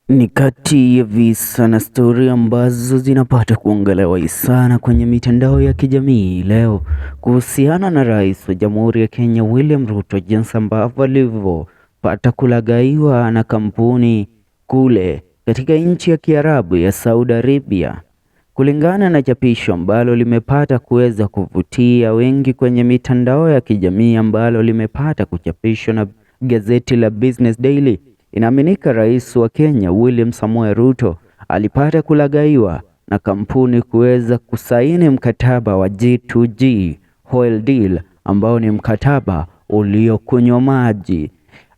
Ni kati ya visa na stori ambazo zinapata kuongelewa sana kwenye mitandao ya kijamii leo kuhusiana na Rais wa Jamhuri ya Kenya William Ruto, jinsi ambavyo alivyopata kulagaiwa na kampuni kule katika nchi ya Kiarabu ya Saudi Arabia. Kulingana na chapisho ambalo limepata kuweza kuvutia wengi kwenye mitandao ya kijamii ambalo limepata kuchapishwa na gazeti la Business Daily, inaaminika Rais wa Kenya William Samoei Ruto alipata kulagaiwa na kampuni kuweza kusaini mkataba wa G2G oil deal ambao ni mkataba uliokunywa maji.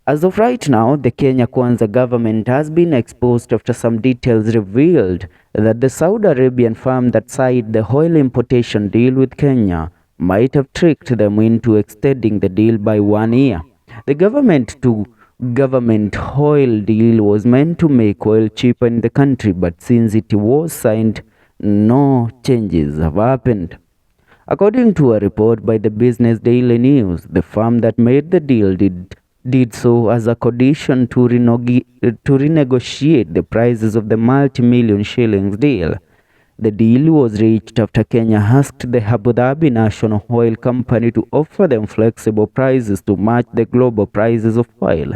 As of right now, the Kenya Kwanza government has been exposed after some details revealed that the Saudi Arabian firm that signed the oil importation deal with Kenya might have tricked them into extending the deal by 1 year. The government oil deal was meant to make oil cheaper in the country, but since it was signed, no changes have happened. According to a report by the Business Daily News, the firm that made the deal did so as a condition to renegotiate the prices of the multi-million shillings deal. The deal was reached after Kenya asked the Abu Dhabi National Oil Company to offer them flexible prices to match the global prices of oil.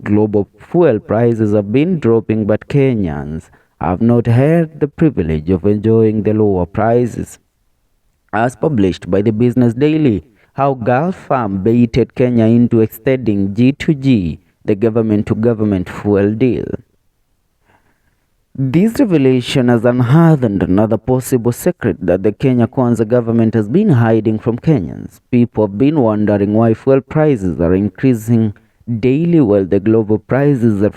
Global fuel prices have been dropping, but Kenyans have not had the privilege of enjoying the lower prices. As published by the Business Daily, how Gulf firm baited Kenya into extending G2G, the government-to-government fuel deal. This revelation has unearthed another possible secret that the Kenya Kwanza government has been hiding from Kenyans. People have been wondering why fuel prices are increasing daily while the global prices are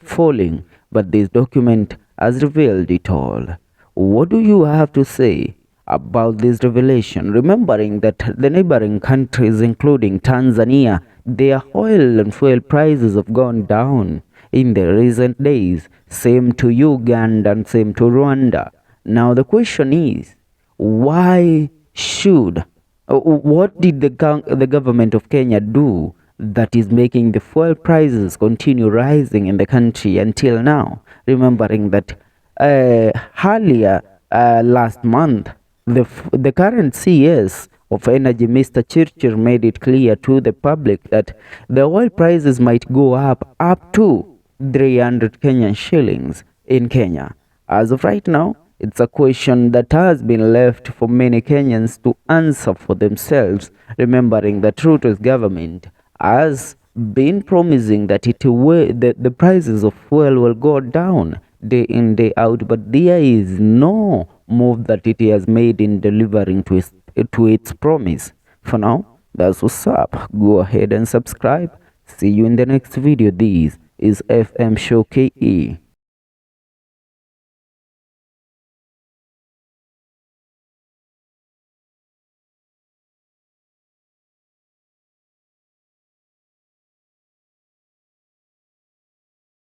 falling, but this document has revealed it all. What do you have to say about this revelation, remembering that the neighboring countries including Tanzania, their oil and fuel prices have gone down in the recent days, same to Uganda and same to Rwanda. Now the question is, what did the government of Kenya do that is making the fuel prices continue rising in the country until now? Remembering that earlier last month, the current CS of energy, Mr. Chirchir, made it clear to the public that the oil prices might go up to 300 Kenyan shillings in Kenya. As of right now, it's a question that has been left for many Kenyans to answer for themselves, remembering that Ruto's government has been promising that the prices of fuel will go down day in, day out, but there is no move that it has made in delivering to its promise. For now, that's what's up. Go ahead and subscribe. See you in the next video. This is FM Show KE.